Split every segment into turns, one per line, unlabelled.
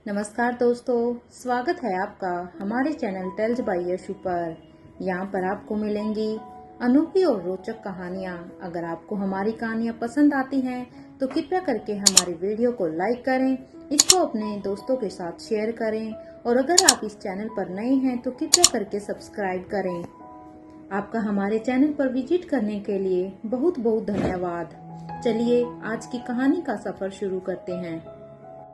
नमस्कार दोस्तों, स्वागत है आपका हमारे चैनल टेल्स बाय यशु पर। यहाँ पर आपको मिलेंगी अनोखी और रोचक कहानियाँ। अगर आपको हमारी कहानियाँ पसंद आती हैं तो कृपया करके हमारी वीडियो को लाइक करें, इसको अपने दोस्तों के साथ शेयर करें और अगर आप इस चैनल पर नए हैं तो कृपया करके सब्सक्राइब करें। आपका हमारे चैनल पर विजिट करने के लिए बहुत बहुत धन्यवाद। चलिए आज की कहानी का सफर शुरू करते हैं।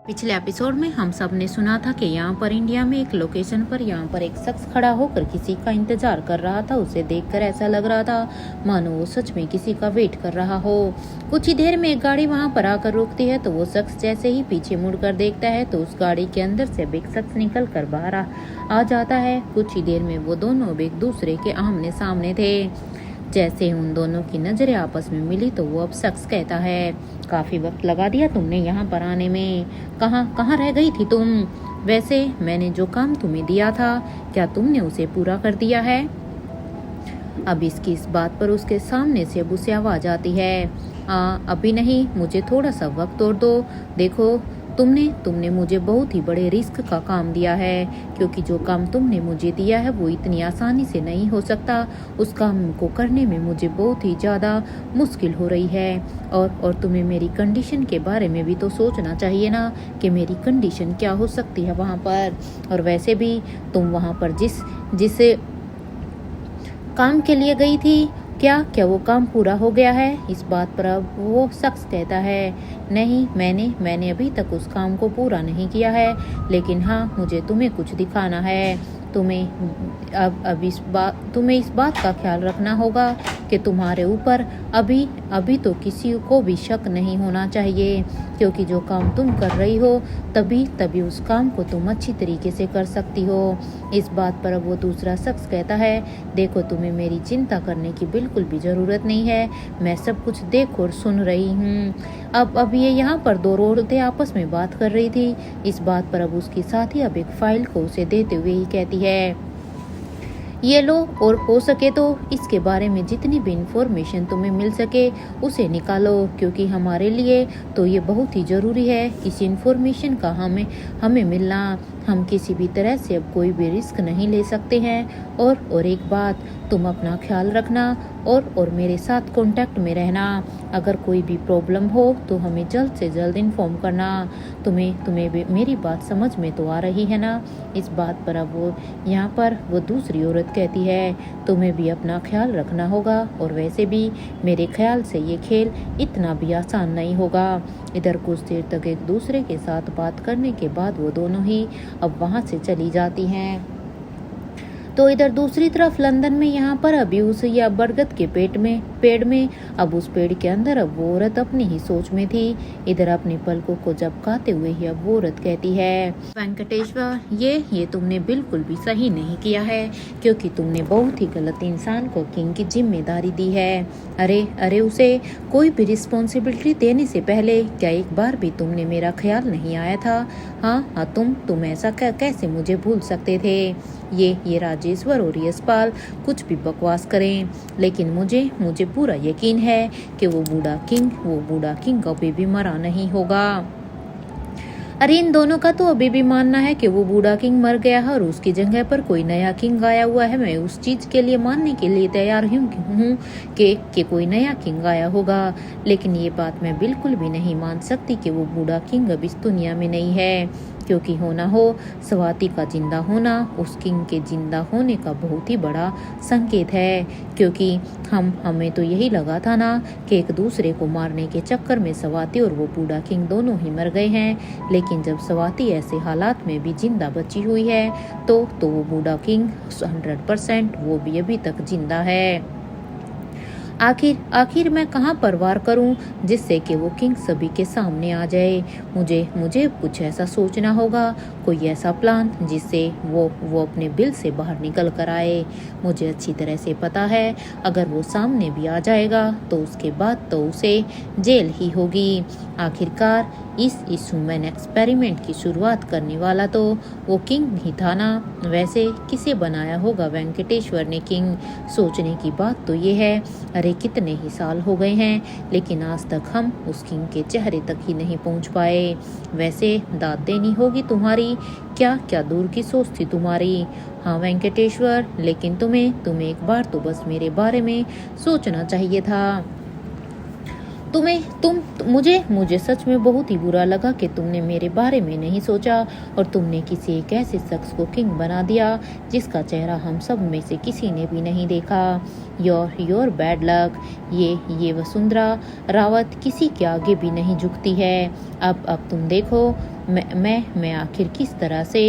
पिछले एपिसोड में हम सब ने सुना था कि यहाँ पर इंडिया में एक लोकेशन पर यहाँ पर एक शख्स खड़ा होकर किसी का इंतजार कर रहा था। उसे देखकर ऐसा लग रहा था मानो वो सच में किसी का वेट कर रहा हो। कुछ ही देर में एक गाड़ी वहाँ पर आकर रुकती है तो वो शख्स जैसे ही पीछे मुड़कर देखता है तो उस गाड़ी के अंदर से अब एक शख्स निकल कर बाहर आ जाता है। कुछ ही देर में वो दोनों अब एक दूसरे के आमने सामने थे। जैसे उन दोनों की नजरें आपस में मिली तो वो अब शख्स कहता है, काफी वक्त लगा दिया तुमने यहाँ पर आने में, कहाँ कहाँ रह गई थी तुम? वैसे मैंने जो काम तुम्हें दिया था क्या तुमने उसे पूरा कर दिया है? अब इसकी इस बात पर उसके सामने से अब उसे आवाज आती है, अभी नहीं, मुझे थोड़ा सा वक्त और दो। देखो तुमने मुझे बहुत ही बड़े रिस्क का काम दिया है, क्योंकि जो काम तुमने मुझे दिया है वो इतनी आसानी से नहीं हो सकता। उस काम को करने में मुझे बहुत ही ज़्यादा मुश्किल हो रही है। और तुम्हें मेरी कंडीशन के बारे में भी तो सोचना चाहिए ना कि मेरी कंडीशन क्या हो सकती है वहाँ पर। और वैसे भी तुम वहाँ पर जिस काम के लिए गई थी, क्या वो काम पूरा हो गया है? इस बात पर अब वो शख्स कहता है, नहीं, मैंने अभी तक उस काम को पूरा नहीं किया है, लेकिन हाँ, मुझे तुम्हें कुछ दिखाना है। तुम्हें इस बात का ख्याल रखना होगा कि तुम्हारे ऊपर अभी तो किसी को भी शक नहीं होना चाहिए, क्योंकि जो काम तुम कर रही हो तभी उस काम को तुम अच्छी तरीके से कर सकती हो। इस बात पर अब वो दूसरा शख्स कहता है, देखो तुम्हें मेरी चिंता करने की बिल्कुल भी ज़रूरत नहीं है, मैं सब कुछ देख और सुन रही हूँ। अब ये यहाँ पर दो औरतें आपस में बात कर रही थी। इस बात पर अब उसकी साथी अब एक फाइल को उसे देते हुए ही कहती है, ये लो और हो सके तो इसके बारे में जितनी भी इंफॉर्मेशन तुम्हें मिल सके उसे निकालो, क्योंकि हमारे लिए तो ये बहुत ही ज़रूरी है। इस इंफॉर्मेशन का हमें मिलना। हम किसी भी तरह से अब कोई भी रिस्क नहीं ले सकते हैं। और एक बात, तुम अपना ख्याल रखना और मेरे साथ कांटेक्ट में रहना। अगर कोई भी प्रॉब्लम हो तो हमें जल्द से जल्द इन्फॉर्म करना। तुम्हें भी मेरी बात समझ में तो आ रही है ना? इस बात पर अब वो दूसरी औरत कहती है, तुम्हें भी अपना ख्याल रखना होगा, और वैसे भी मेरे ख्याल से ये खेल इतना भी आसान नहीं होगा। इधर कुछ देर तक एक दूसरे के साथ बात करने के बाद वो दोनों ही अब वहाँ से चली जाती हैं। तो इधर दूसरी तरफ लंदन में यहाँ पर अभी उस या बरगद के पेड़ में अब उस पेड़ के अंदर अब वो औरत अपनी ही सोच में थी। इधर अपनी पलकों को झपकाते हुए ही अब वो औरत कहती है, वेंकटेश्वर, ये तुमने बिल्कुल भी सही नहीं किया है, क्योंकि तुमने बहुत ही गलत इंसान को किंग की जिम्मेदारी दी है। अरे उसे कोई भी रिस्पॉन्सिबिलिटी देने से पहले क्या एक बार भी तुमने मेरा ख्याल नहीं आया था? हाँ, तुम ऐसा कैसे मुझे भूल सकते थे? ये राजेश्वर और यशपाल कुछ भी बकवास करें, लेकिन मुझे पूरा यकीन है कि वो बूढ़ा किंग कभी भी मरा नहीं होगा। अरे इन दोनों का तो अभी भी मानना है कि वो बूढ़ा किंग मर गया है और उसकी जगह पर कोई नया किंग आया हुआ है। मैं उस चीज के लिए मानने के लिए तैयार हूँ कि कोई नया किंग आया होगा, लेकिन ये बात मैं बिल्कुल भी नहीं मान सकती कि वो बूढ़ा किंग अब इस दुनिया में नहीं है, क्योंकि होना हो स्वाति का जिंदा होना उस किंग के जिंदा होने का बहुत ही बड़ा संकेत है। क्योंकि हमें तो यही लगा था ना कि एक दूसरे को मारने के चक्कर में स्वाति और वो बूढ़ा किंग दोनों ही मर गए हैं, लेकिन जब स्वाति ऐसे हालात में भी जिंदा बची हुई है तो वो बूढ़ा किंग 100% वो भी अभी तक जिंदा है। आखिर मैं कहाँ पर वार करूं जिससे कि वो किंग सभी के सामने आ जाए? मुझे कुछ ऐसा सोचना होगा, कोई ऐसा प्लान जिससे वो अपने बिल से बाहर निकल कर आए। मुझे अच्छी तरह से पता है अगर वो सामने भी आ जाएगा तो उसके बाद तो उसे जेल ही होगी। आखिरकार इस ह्यूमन एक्सपेरिमेंट की शुरुआत करने वाला तो वो किंग ही था ना। वैसे किसे बनाया होगा वेंकटेश्वर ने किंग? सोचने की बात तो ये है, अरे कितने ही साल हो गए हैं, लेकिन आज तक हम उस किंग के चेहरे तक ही नहीं पहुंच पाए। वैसे दाद देनी होगी तुम्हारी, क्या क्या दूर की सोच थी तुम्हारी। हाँ वेंकटेश्वर, लेकिन तुम्हें एक बार तो बस मेरे बारे में सोचना चाहिए था। मुझे सच में बहुत ही बुरा लगा कि तुमने मेरे बारे में नहीं सोचा और तुमने किसी एक ऐसे शख्स को किंग बना दिया जिसका चेहरा हम सब में से किसी ने भी नहीं देखा। Your bad luck. ये वसुंधरा रावत किसी के आगे भी नहीं झुकती है। अब तुम देखो मैं आखिर किस तरह से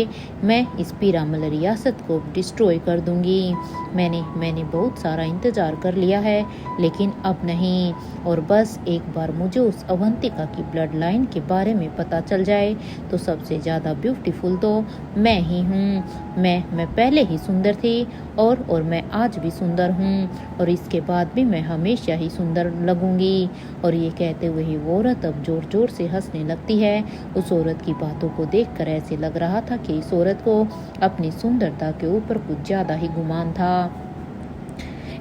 मैं इस पीरामल रियासत को डिस्ट्रॉय कर दूंगी। मैंने बहुत सारा इंतजार कर लिया है, लेकिन अब नहीं। और बस एक बार मुझे उस अवंतिका की ब्लड लाइन के बारे में पता चल जाए तो सबसे ज़्यादा ब्यूटीफुल तो मैं ही हूँ। मैं पहले ही सुंदर थी और मैं आज भी सुंदर हूँ और इसके बाद भी मैं हमेशा ही सुंदर लगूंगी। और ये कहते हुए ही वो औरत अब जोर जोर से हंसने लगती है। उस औरत की बातों को देखकर ऐसे लग रहा था कि इस औरत को अपनी सुंदरता के ऊपर कुछ ज्यादा ही गुमान था।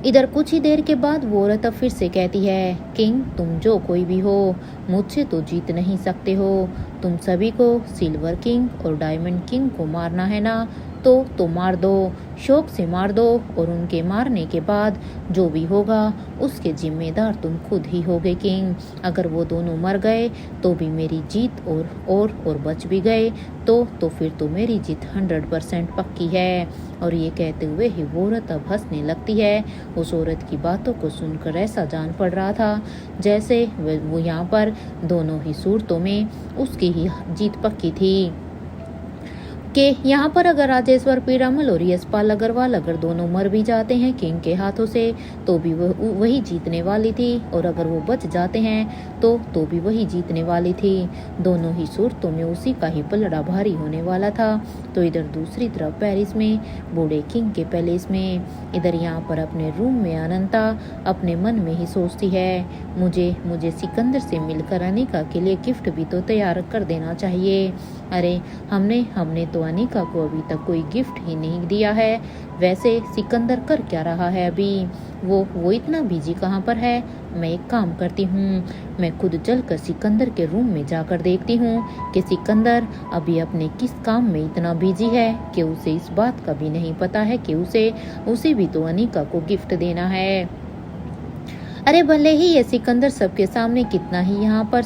इधर कुछ ही देर के बाद वो औरत अब फिर से कहती है, किंग तुम जो कोई भी हो मुझसे तो जीत नहीं सकते हो। तुम सभी को सिल्वर किंग और डायमंड किंग को मारना है ना, तो मार दो, शौक से मार दो। और उनके मारने के बाद जो भी होगा उसके जिम्मेदार तुम खुद ही होगे किंग। अगर वो दोनों मर गए तो भी मेरी जीत और बच भी गए तो फिर तो मेरी जीत 100% पक्की है। और ये कहते हुए ही वो औरत अब हंसने लगती है। उस औरत की बातों को सुनकर ऐसा जान पड़ रहा था जैसे वो यहाँ पर दोनों ही सूरतों में उसकी ही जीत पक्की थी। कि यहाँ पर अगर राजेश्वर पीरामल और यशपाल अग्रवाल अगर दोनों मर भी जाते हैं किंग के हाथों से तो भी वही जीतने वाली थी, और अगर वो बच जाते हैं तो भी वही जीतने वाली थी। दोनों ही सूरतों में उसी का ही पलड़ा भारी होने वाला था। तो इधर दूसरी तरफ पेरिस में बूढ़े किंग के पैलेस में, इधर यहाँ पर अपने रूम में अनंता अपने मन में ही सोचती है, मुझे सिकंदर से मिलकर अनिका के लिए गिफ्ट भी तो तैयार कर देना चाहिए। अरे हमने तो अनिका को अभी तक कोई गिफ्ट ही नहीं दिया है। वैसे सिकंदर कर क्या रहा है अभी? वो इतना बिजी कहाँ पर है? मैं एक काम करती हूँ, मैं खुद चलकर सिकंदर के रूम में जाकर देखती हूँ कि सिकंदर अभी अपने किस काम में इतना बिजी है कि उसे इस बात का भी नहीं पता है कि उसे भी तो अनिका को गिफ्ट देना है। अरे भले ही ये सिकंदर सबके सामने कितना ही यहाँ पर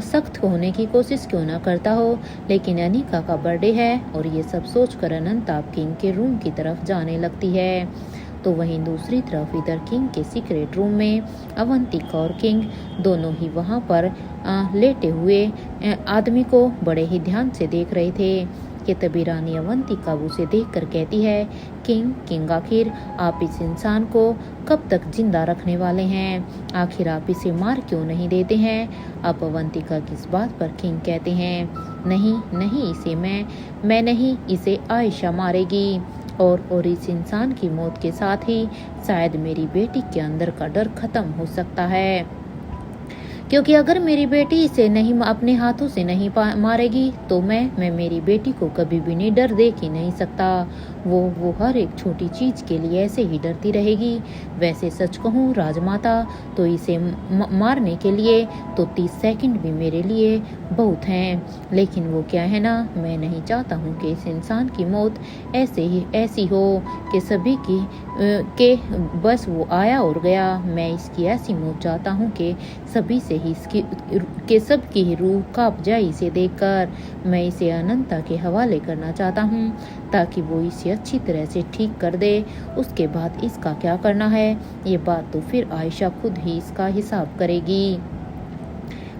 सख्त होने की कोशिश क्यों ना करता हो, लेकिन अनिका का बर्थडे है। और ये सब सोचकर अनंता किंग के रूम की तरफ जाने लगती है। तो वहीं दूसरी तरफ इधर किंग के सीक्रेट रूम में अवंतिका और किंग दोनों ही वहाँ पर लेटे हुए आदमी को बड़े ही ध्यान से देख रहे थे कि तभी रानी अवंतिका उसे देखकर कहती है, किंग आखिर आप इस इंसान को कब तक जिंदा रखने वाले हैं? आखिर आप इसे मार क्यों नहीं देते हैं? अब अवंतिका किस बात पर किंग कहते हैं, नहीं इसे मैं नहीं, इसे आयशा मारेगी। और इस इंसान की मौत के साथ ही शायद मेरी बेटी के अंदर का डर खत्म हो सकता है, क्योंकि अगर मेरी बेटी इसे नहीं अपने हाथों से नहीं मारेगी तो मैं मेरी बेटी को कभी भी नहीं डर देख ही नहीं सकता। वो हर एक छोटी चीज के लिए ऐसे ही डरती रहेगी। वैसे सच कहूँ राजमाता, तो इसे मारने के लिए तो 30 सेकंड भी मेरे लिए बहुत हैं। लेकिन वो क्या है ना, मैं नहीं चाहता हूँ कि इस इंसान की मौत ऐसी हो कि सभी की के बस वो आया और गया। मैं इसकी ऐसी मौत चाहता हूँ कि सभी से ही सबकी ही रूह कांप जाए इसे देखकर। मैं इसे अनंता के हवाले करना चाहता हूँ ताकि वो इसे अच्छी तरह से ठीक कर दे। उसके बाद इसका क्या करना है ये बात तो फिर आयशा खुद ही इसका हिसाब करेगी।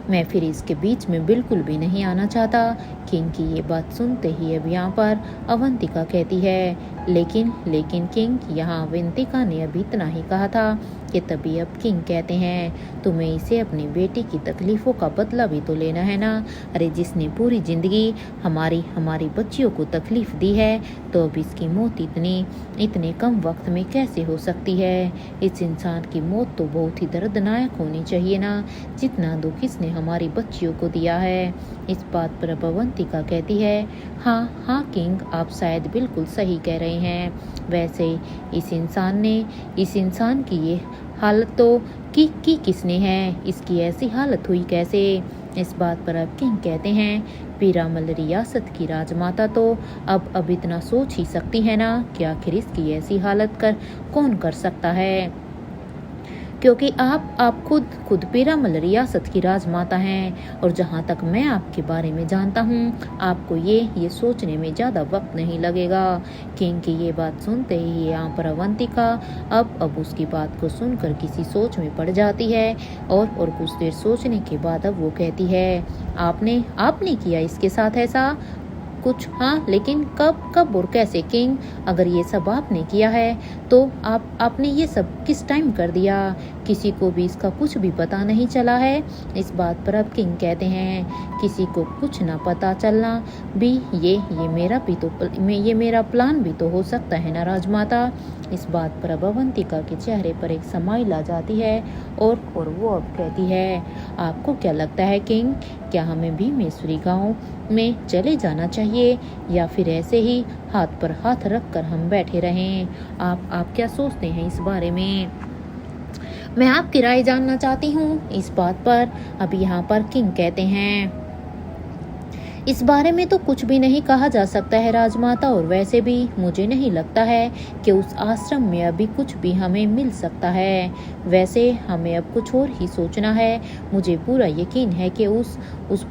मैं फिर इसके बीच में बिल्कुल भी नहीं आना चाहता। किंग की ये बात सुनते ही अब यहाँ पर अवंतिका कहती है, लेकिन लेकिन किंग, यहाँ अवंतिका ने अभी इतना ही कहा था कि तभी अब किंग कहते हैं, तुम्हें इसे अपनी बेटी की तकलीफ़ों का बदला भी तो लेना है ना। अरे जिसने पूरी ज़िंदगी हमारी बच्चियों को तकलीफ़ दी है, तो अब इसकी मौत इतने कम वक्त में कैसे हो सकती है। इस इंसान की मौत तो बहुत ही दर्दनाक होनी चाहिए ना, जितना दुख इसने हमारी बच्चियों को दिया है। इस बात पर अब अवंतिका कहती है, हाँ हाँ किंग, आप शायद बिल्कुल सही कह रहे हैं। वैसे इस इंसान की ये हालत तो की किसने है, इसकी ऐसी हालत हुई कैसे। इस बात पर अब किंग कहते हैं, पीरामल रियासत की राजमाता तो अब इतना सोच ही सकती है ना कि आखिर इसकी ऐसी हालत कौन कर सकता है, क्योंकि आप खुद पीरामल रियासत की राजमाता हैं। और जहाँ तक मैं आपके बारे में जानता हूँ, आपको ये सोचने में ज़्यादा वक्त नहीं लगेगा। किंग की ये बात सुनते ही यहाँ पर अवंतिका अब उसकी बात को सुनकर किसी सोच में पड़ जाती है, और कुछ देर सोचने के बाद अब वो कहती है, आपने किया इसके साथ ऐसा कुछ? हाँ, लेकिन कब और कैसे किंग? अगर ये सब आपने किया है तो आपने ये सब किस टाइम कर दिया? किसी को भी इसका कुछ भी पता नहीं चला है। इस बात पर अब किंग कहते हैं, किसी को कुछ ना पता चलना भी ये मेरा प्लान भी तो हो सकता है ना राजमाता। इस बात पर अब अवंतिका के चेहरे पर एक स्माइल आ जाती है, और वो अब कहती है, आपको क्या लगता है किंग, क्या हमें भीमेश्वरी गांव में चले जाना चाहिए, या फिर ऐसे ही हाथ पर हाथ रख कर हम बैठे रहें? आप क्या सोचते हैं इस बारे में? मैं आपकी राय जानना चाहती हूँ इस बात पर। अब यहाँ पर किंग कहते हैं, इस बारे में तो कुछ भी नहीं कहा जा सकता है राजमाता, और वैसे भी मुझे नहीं लगता है कि उस आश्रम में अभी कुछ भी हमें मिल सकता है। वैसे हमें अब कुछ और ही सोचना है। मुझे पूरा यकीन है कि उस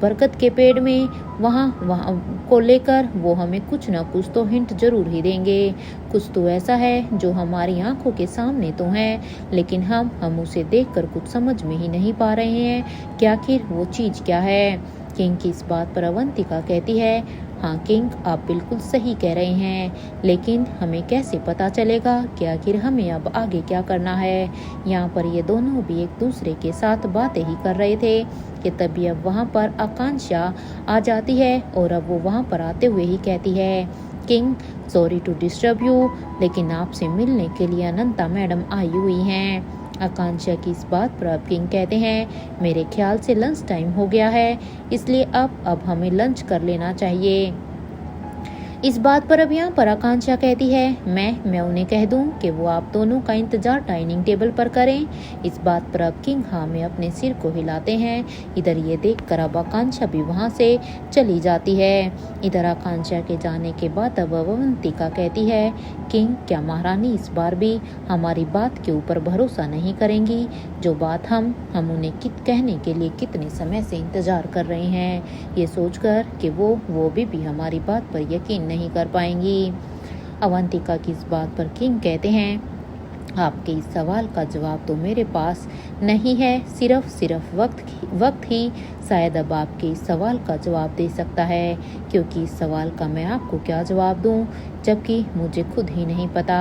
बरगद के पेड़ में वहाँ को लेकर वो हमें कुछ ना कुछ तो हिंट जरूर ही देंगे। कुछ तो ऐसा है जो हमारी आंखों के सामने तो है, लेकिन हम उसे देखकर कुछ समझ में ही नहीं पा रहे हैं कि आखिर वो चीज़ क्या है। किंग की इस बात पर अवंतिका कहती है, हाँ किंग, आप बिल्कुल सही कह रहे हैं, लेकिन हमें कैसे पता चलेगा कि आखिर हमें अब आगे क्या करना है। यहाँ पर ये दोनों भी एक दूसरे के साथ बातें ही कर रहे थे कि तभी अब वहाँ पर आकांक्षा आ जाती है, और अब वो वहाँ पर आते हुए ही कहती है, king sorry to disturb you, लेकिन आपसे मिलने के लिए अनंता मैडम आई हुई हैं। आकांक्षा की इस बात पर अब किंग कहते हैं, मेरे ख्याल से लंच टाइम हो गया है, इसलिए अब हमें लंच कर लेना चाहिए। इस बात पर अब यहाँ पर आकांक्षा कहती है, मैं उन्हें कह दूं कि वो आप दोनों का इंतजार डाइनिंग टेबल पर करें। इस बात पर अब किंग हाँ में अपने सिर को हिलाते हैं। इधर ये देखकर अब आकांक्षा भी वहाँ से चली जाती है। इधर आकांक्षा के जाने के बाद अब अवंतिका कहती है, किंग क्या महारानी इस बार भी हमारी बात के ऊपर भरोसा नहीं करेंगी? जो बात हम उन्हें कहने के लिए कितने समय से इंतजार कर रहे हैं, ये सोचकर कि वो भी हमारी बात पर यकीन नहीं कर पाएंगी। अवंतिका की इस बात पर किंग कहते हैं, आपके इस सवाल का जवाब तो मेरे पास नहीं है, सिर्फ वक्त ही शायद अब आपके इस सवाल का जवाब दे सकता है, क्योंकि इस सवाल का मैं आपको क्या जवाब दूं, जबकि मुझे खुद ही नहीं पता।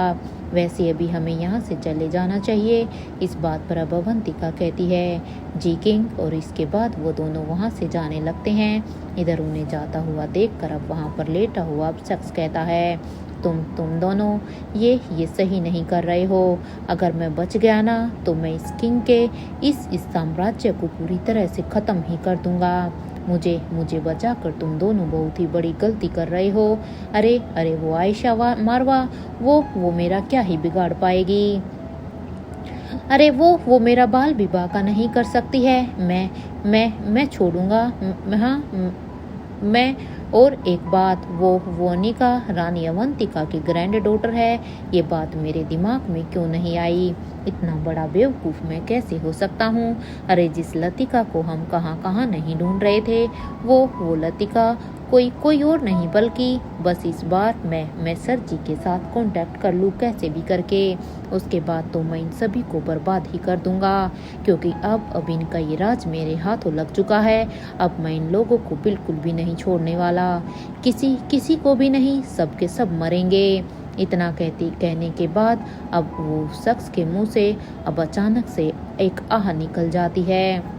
वैसे अभी हमें यहाँ से चले जाना चाहिए। इस बात पर अब अवंतिका कहती है, जी किंग, और इसके बाद वो दोनों वहाँ से जाने लगते हैं। इधर उन्हें जाता हुआ देखकर अब वहाँ पर लेटा हुआ शख्स कहता है, तुम दोनों ये सही नहीं कर रहे हो। अगर मैं बच गया ना, तो मैं इस किंग के इस साम्राज्य को पूरी तरह से ख़त्म ही कर दूंगा। मुझे बचाकर तुम दोनों बहुत ही बड़ी गलती कर रहे हो। अरे वो आयशा मारवा, वो मेरा क्या ही बिगाड़ पाएगी। अरे वो मेरा बाल भी बाका नहीं कर सकती है। मैं छोड़ूंगा। हाँ मैं और एक बात, वो अनिका रानी अवंतिका की ग्रैंड डॉटर है। ये बात मेरे दिमाग में क्यों नहीं आई? इतना बड़ा बेवकूफ़ मैं कैसे हो सकता हूँ? अरे जिस लतिका को हम कहाँ नहीं ढूंढ रहे थे, वो लतिका कोई और नहीं, बल्कि बस इस बार मैं सर जी के साथ कांटेक्ट कर लूँ कैसे भी करके। उसके बाद तो मैं इन सभी को बर्बाद ही कर दूंगा, क्योंकि अब इनका ये राज मेरे हाथों लग चुका है। अब मैं इन लोगों को बिल्कुल भी नहीं छोड़ने वाला, किसी को भी नहीं, सब के सब मरेंगे। इतना कहने के बाद अब वो शख्स के मुंह से अब अचानक से एक आह निकल जाती है।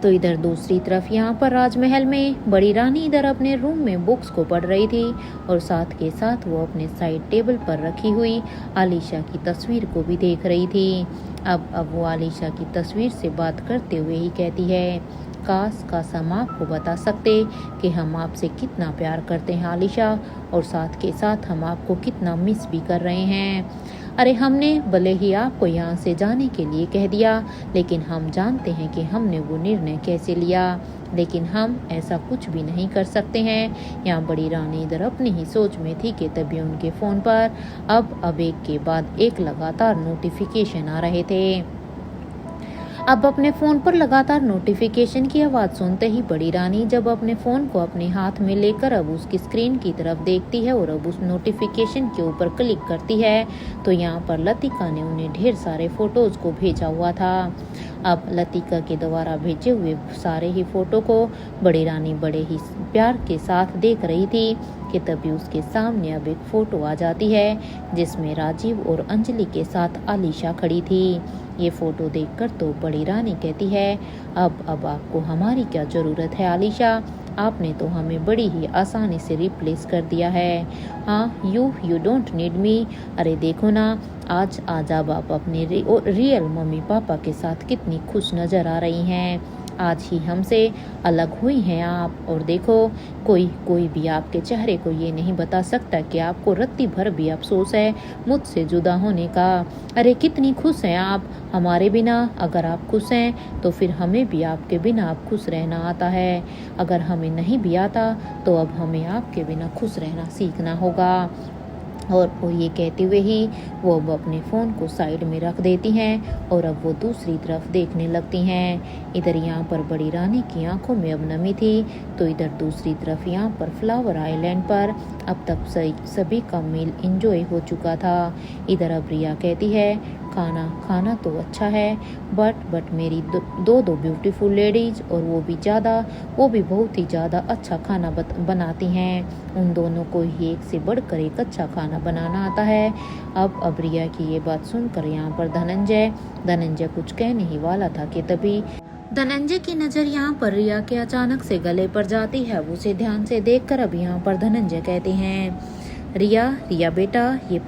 तो इधर दूसरी तरफ यहाँ पर राजमहल में बड़ी रानी इधर अपने रूम में बुक्स को पढ़ रही थी और साथ के साथ वो अपने साइड टेबल पर रखी हुई आलिशा की तस्वीर को भी देख रही थी। अब वो आलिशा की तस्वीर से बात करते हुए ही कहती है, काश हम आपको बता सकते कि हम आपसे कितना प्यार करते हैं आलिशा, और साथ के साथ हम आपको कितना मिस भी कर रहे हैं। अरे हमने भले ही आपको यहाँ से जाने के लिए कह दिया, लेकिन हम जानते हैं कि हमने वो निर्णय कैसे लिया, लेकिन हम ऐसा कुछ भी नहीं कर सकते हैं। यहाँ बड़ी रानी इधर अपनी ही सोच में थी कि तभी उनके फ़ोन पर अब एक के बाद एक लगातार नोटिफिकेशन आ रहे थे। अब अपने फ़ोन पर लगातार नोटिफिकेशन की आवाज़ सुनते ही बड़ी रानी जब अपने फ़ोन को अपने हाथ में लेकर अब उसकी स्क्रीन की तरफ देखती है और अब उस नोटिफिकेशन के ऊपर क्लिक करती है, तो यहाँ पर लतिका ने उन्हें ढेर सारे फ़ोटोज़ को भेजा हुआ था। अब लतिका के द्वारा भेजे हुए सारे ही फ़ोटो को बड़ी रानी बड़े ही प्यार के साथ देख रही थी कि तभी उसके सामने अब एक फ़ोटो आ जाती है जिसमें राजीव और अंजलि के साथ आलिशा खड़ी थी। ये फ़ोटो देखकर तो बड़ी रानी कहती है, अब आपको हमारी क्या ज़रूरत है आलिशा, आपने तो हमें बड़ी ही आसानी से रिप्लेस कर दिया है। हाँ, यू डोंट नीड मी। अरे देखो ना, आज अब आप अपने रियल मम्मी पापा के साथ कितनी खुश नज़र आ रही हैं। आज ही हमसे अलग हुई हैं आप, और देखो कोई भी आपके चेहरे को ये नहीं बता सकता कि आपको रत्ती भर भी अफसोस है मुझसे जुदा होने का। अरे कितनी खुश हैं आप हमारे बिना। अगर आप खुश हैं तो फिर हमें भी आपके बिना अब खुश रहना आता है। अगर हमें नहीं भी आता तो अब हमें आपके बिना खुश रहना सीखना होगा। और वो ये कहते हुए ही वो अब अपने फ़ोन को साइड में रख देती हैं और अब वो दूसरी तरफ देखने लगती हैं। इधर यहाँ पर बड़ी रानी की आंखों में अब नमी थी, तो इधर दूसरी तरफ यहाँ पर फ्लावर आइलैंड पर अब तक सभी का मील एंजॉय हो चुका था। इधर अब रिया कहती है, खाना तो अच्छा है, बट मेरी दो ब्यूटीफुल लेडीज़, और वो भी बहुत ही ज़्यादा अच्छा खाना बनाती हैं। उन दोनों को ही एक से बढ़कर एक अच्छा खाना बनाना आता है। अब रिया की ये बात सुनकर यहाँ पर धनंजय कुछ कहने ही वाला था कि तभी धनंजय की नज़र यहाँ पर रिया के अचानक से गले पर जाती है। वो उसे ध्यान से देखकर अब यहाँ पर धनंजय कहते हैं, रिया बेटा, ये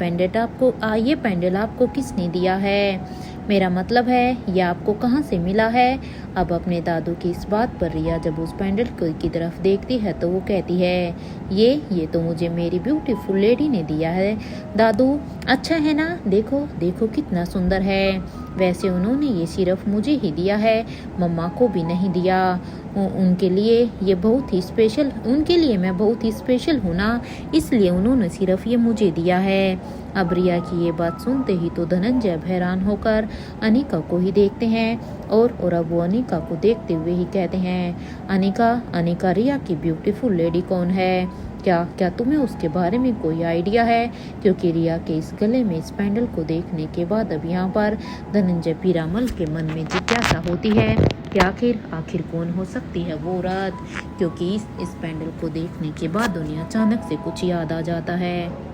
पेंडल आपको किसने दिया है? मेरा मतलब है ये आपको कहाँ से मिला है? अब अपने दादू की इस बात पर रिया जब उस पेंडल की तरफ देखती है तो वो कहती है, ये तो मुझे मेरी ब्यूटीफुल लेडी ने दिया है दादू। अच्छा है ना, देखो कितना सुंदर है। वैसे उन्होंने ये सिर्फ मुझे ही दिया है, मम्मा को भी नहीं दिया। उनके लिए मैं बहुत ही स्पेशल हूँ ना, इसलिए उन्होंने सिर्फ ये मुझे दिया है। अब रिया की ये बात सुनते ही तो धनंजय हैरान होकर अनिका को ही देखते हैं और अब वो अनिका को देखते हुए ही कहते हैं, अनिका रिया की ब्यूटीफुल लेडी कौन है? क्या तुम्हें उसके बारे में कोई आइडिया है? क्योंकि रिया के इस गले में इस पेंडल को देखने के बाद अब यहाँ पर धनंजय पीरामल के मन में जिज्ञासा होती है कि आखिर कौन हो सकती है वो रात, क्योंकि इस पेंडल को देखने के बाद उन्हें अचानक से कुछ याद आ जाता है।